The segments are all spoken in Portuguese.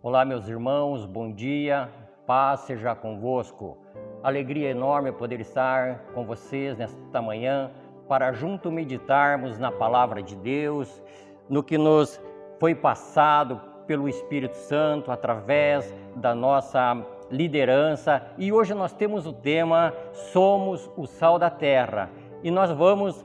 Olá, meus irmãos, bom dia, paz seja convosco. Alegria enorme poder estar com vocês nesta manhã para junto meditarmos na palavra de Deus, no que nos foi passado pelo Espírito Santo através da nossa liderança. E hoje nós temos o tema Somos o Sal da Terra. E nós vamos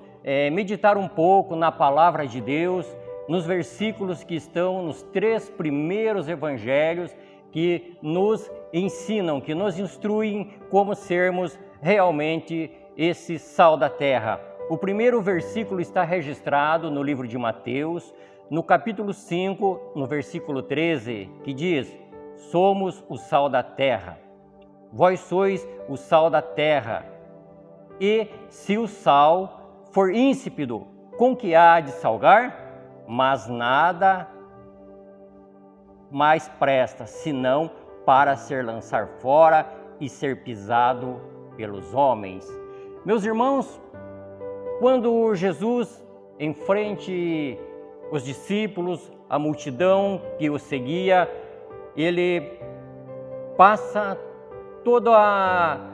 meditar um pouco na palavra de Deus, nos versículos que estão nos 3 primeiros evangelhos, que nos ensinam, que nos instruem como sermos realmente esse sal da terra. O primeiro versículo está registrado no livro de Mateus, no capítulo 5, no versículo 13, que diz: Somos o sal da terra. Vós sois o sal da terra. E se o sal for insípido, com que há de salgar? Mas nada mais presta, senão para ser lançado fora e ser pisado pelos homens. Meus irmãos, quando Jesus enfrente os discípulos, a multidão que o seguia, ele passa toda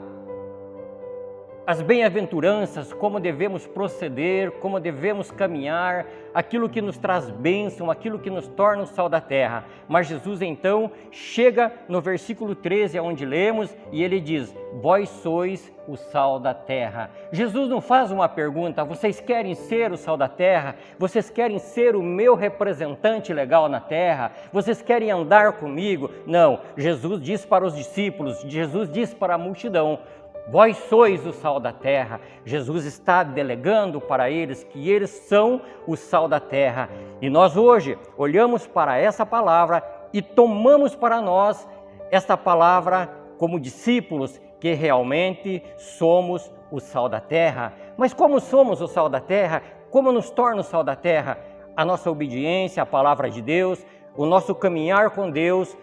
as bem-aventuranças, como devemos proceder, como devemos caminhar, aquilo que nos traz bênção, aquilo que nos torna o sal da terra. Mas Jesus então chega no versículo 13, onde lemos, e ele diz: Vós sois o sal da terra. Jesus não faz uma pergunta: vocês querem ser o sal da terra? Vocês querem ser o meu representante legal na terra? Vocês querem andar comigo? Não, Jesus diz para os discípulos, Jesus diz para a multidão: Vós sois o sal da terra. Jesus está delegando para eles que eles são o sal da terra. E nós hoje olhamos para essa palavra e tomamos para nós esta palavra como discípulos, que realmente somos o sal da terra. Mas como somos o sal da terra? Como nos torna o sal da terra? A nossa obediência à palavra de Deus, o nosso caminhar com Deus,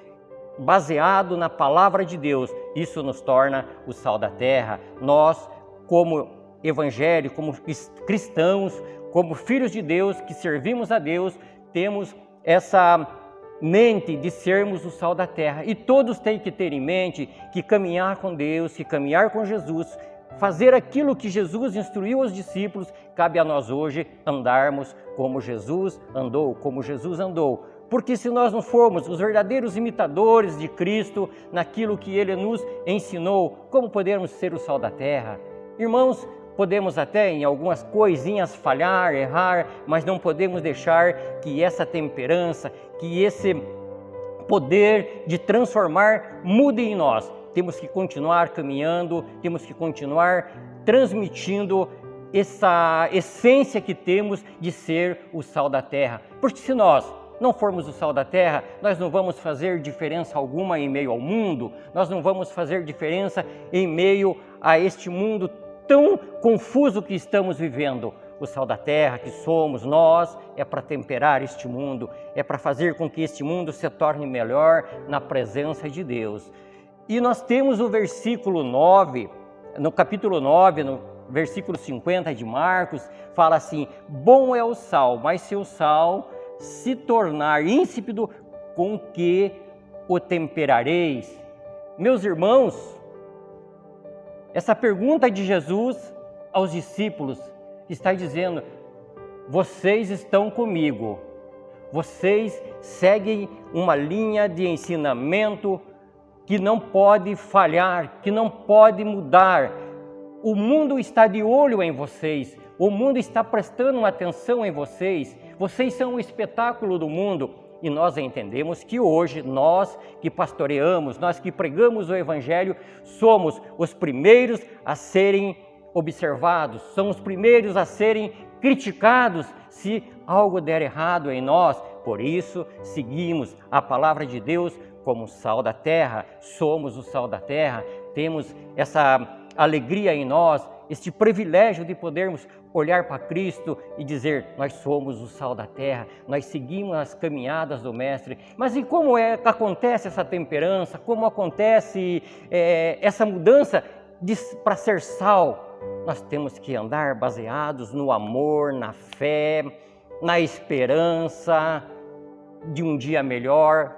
baseado na palavra de Deus, isso nos torna o sal da terra. Nós, como evangélicos, como cristãos, como filhos de Deus, que servimos a Deus, temos essa mente de sermos o sal da terra. E todos têm que ter em mente que caminhar com Deus, que caminhar com Jesus, fazer aquilo que Jesus instruiu os discípulos, cabe a nós hoje andarmos como Jesus andou, Porque se nós não formos os verdadeiros imitadores de Cristo naquilo que Ele nos ensinou, como podemos ser o sal da terra? Irmãos, podemos até em algumas coisinhas falhar, errar, mas não podemos deixar que essa temperança, que esse poder de transformar mude em nós. Temos que continuar caminhando, temos que continuar transmitindo essa essência que temos de ser o sal da terra. Porque se nós não formos o sal da terra, nós não vamos fazer diferença alguma em meio ao mundo, nós não vamos fazer diferença em meio a este mundo tão confuso que estamos vivendo. O sal da terra que somos nós é para temperar este mundo, é para fazer com que este mundo se torne melhor na presença de Deus. E nós temos o versículo 9, no capítulo 9, no versículo 50 de Marcos, fala assim: Bom é o sal, mas se o sal se tornar insípido, com que o temperareis? Meus irmãos, essa pergunta de Jesus aos discípulos está dizendo: vocês estão comigo, vocês seguem uma linha de ensinamento que não pode falhar, que não pode mudar. O mundo está de olho em vocês, o mundo está prestando atenção em vocês. Vocês são o espetáculo do mundo. E nós entendemos que hoje, nós que pastoreamos, nós que pregamos o Evangelho, somos os primeiros a serem observados, somos os primeiros a serem criticados se algo der errado em nós. Por isso, seguimos a palavra de Deus como sal da terra, somos o sal da terra, temos essa alegria em nós, este privilégio de podermos olhar para Cristo e dizer: nós somos o sal da terra, nós seguimos as caminhadas do Mestre. Mas e como acontece essa temperança, como acontece essa mudança para ser sal? Nós temos que andar baseados no amor, na fé, na esperança de um dia melhor,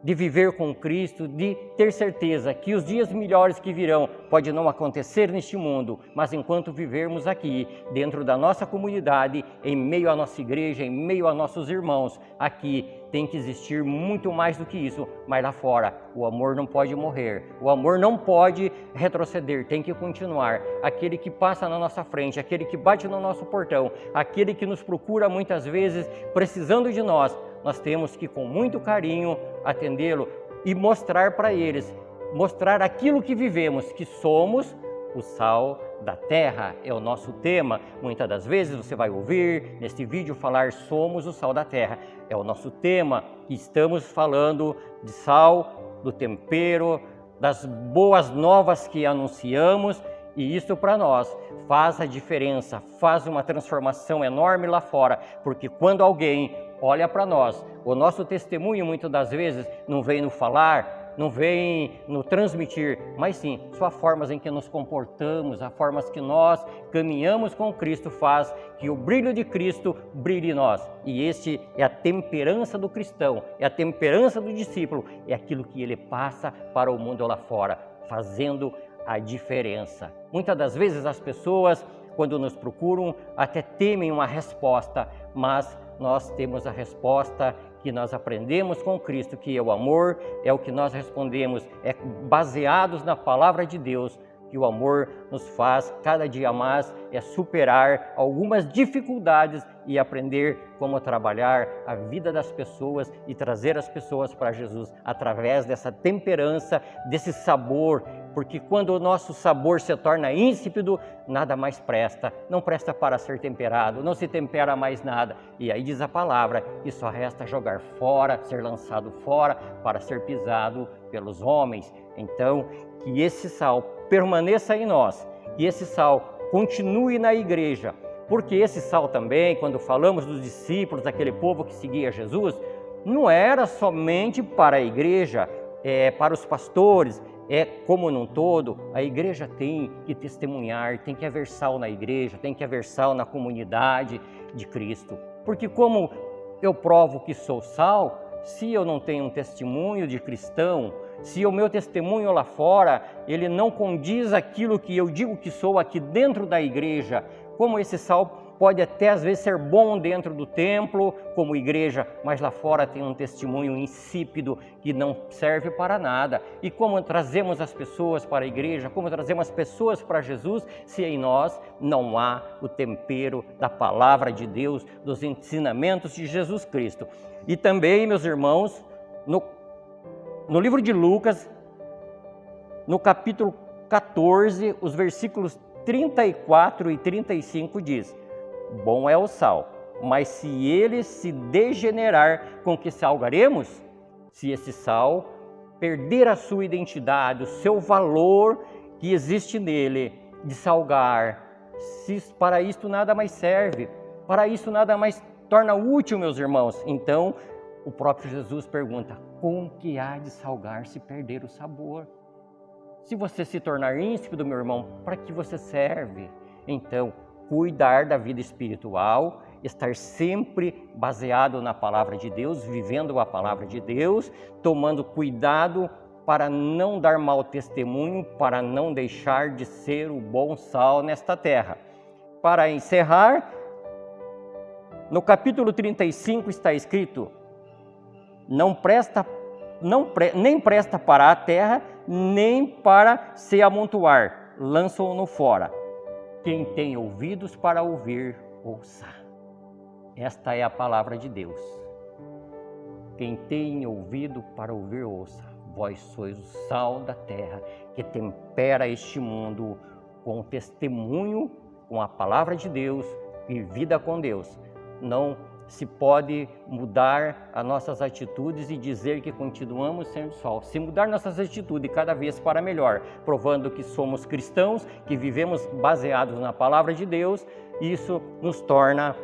de viver com Cristo, de ter certeza que os dias melhores que virão pode não acontecer neste mundo, mas enquanto vivermos aqui, dentro da nossa comunidade, em meio à nossa igreja, em meio a nossos irmãos, aqui tem que existir muito mais do que isso, mas lá fora o amor não pode morrer, o amor não pode retroceder, tem que continuar. Aquele que passa na nossa frente, aquele que bate no nosso portão, aquele que nos procura muitas vezes precisando de nós temos que com muito carinho atendê-lo e mostrar para eles, mostrar aquilo que vivemos, que somos o sal da terra, é o nosso tema. Muitas das vezes você vai ouvir neste vídeo falar somos o sal da terra, é o nosso tema. Estamos falando de sal, do tempero, das boas novas que anunciamos, e isso para nós faz a diferença, faz uma transformação enorme lá fora, porque quando alguém olha para nós, o nosso testemunho muitas das vezes não vem no falar, não vem no transmitir, mas sim, são as formas em que nos comportamos, as formas que nós caminhamos com Cristo faz que o brilho de Cristo brilhe em nós. E este é a temperança do cristão, é a temperança do discípulo, é aquilo que ele passa para o mundo lá fora, fazendo a diferença. Muitas das vezes as pessoas, quando nos procuram, até temem uma resposta, mas nós temos a resposta que nós aprendemos com Cristo, que é o amor, é o que nós respondemos, é baseados na palavra de Deus, que o amor nos faz cada dia mais superar algumas dificuldades e aprender como trabalhar a vida das pessoas e trazer as pessoas para Jesus através dessa temperança, desse sabor, porque quando o nosso sabor se torna insípido, nada mais presta, não presta para ser temperado, não se tempera mais nada. E aí diz a palavra que só resta jogar fora, ser lançado fora para ser pisado pelos homens. Então, que esse sal permaneça em nós, que esse sal continue na igreja, porque esse sal também, quando falamos dos discípulos, daquele povo que seguia Jesus, não era somente para a igreja, para os pastores, como num todo, a igreja tem que testemunhar, tem que haver sal na igreja, tem que haver sal na comunidade de Cristo, porque como eu provo que sou sal, se eu não tenho um testemunho de cristão, se o meu testemunho lá fora, ele não condiz aquilo que eu digo que sou aqui dentro da igreja, como esse sal pode até às vezes ser bom dentro do templo, como igreja, mas lá fora tem um testemunho insípido que não serve para nada. E como trazemos as pessoas para a igreja, como trazemos as pessoas para Jesus, se em nós não há o tempero da palavra de Deus, dos ensinamentos de Jesus Cristo. E também, meus irmãos, no livro de Lucas, no capítulo 14, os versículos 34 e 35 diz: bom é o sal, mas se ele se degenerar, com que salgaremos? Se esse sal perder a sua identidade, o seu valor que existe nele de salgar, se para isto nada mais serve, para isso nada mais torna útil, meus irmãos. Então, o próprio Jesus pergunta: com que há de salgar se perder o sabor? Se você se tornar insípido, meu irmão, para que você serve? Então, cuidar da vida espiritual, estar sempre baseado na palavra de Deus, vivendo a palavra de Deus, tomando cuidado para não dar mau testemunho, para não deixar de ser o bom sal nesta terra. Para encerrar, no capítulo 35 está escrito: nem presta para a terra, nem para se amontoar, lançam-no fora. Quem tem ouvidos para ouvir, ouça. Esta é a palavra de Deus. Quem tem ouvido para ouvir, ouça. Vós sois o sal da terra, que tempera este mundo com o testemunho, com a palavra de Deus e vida com Deus. Não se pode mudar as nossas atitudes e dizer que continuamos sendo sal. Se mudar nossas atitudes cada vez para melhor, provando que somos cristãos, que vivemos baseados na palavra de Deus, isso nos torna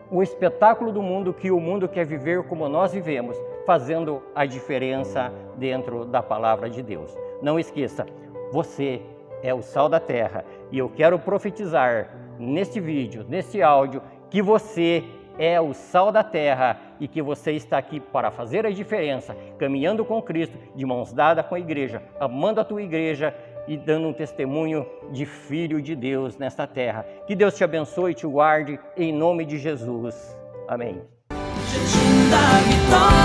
o espetáculo do mundo, que o mundo quer viver como nós vivemos, fazendo a diferença dentro da palavra de Deus. Não esqueça, você é o sal da terra, e eu quero profetizar neste vídeo, neste áudio, que você é o sal da terra e que você está aqui para fazer a diferença, caminhando com Cristo, de mãos dadas com a igreja, amando a tua igreja e dando um testemunho de filho de Deus nesta terra. Que Deus te abençoe e te guarde, em nome de Jesus. Amém. Jejum da vitória.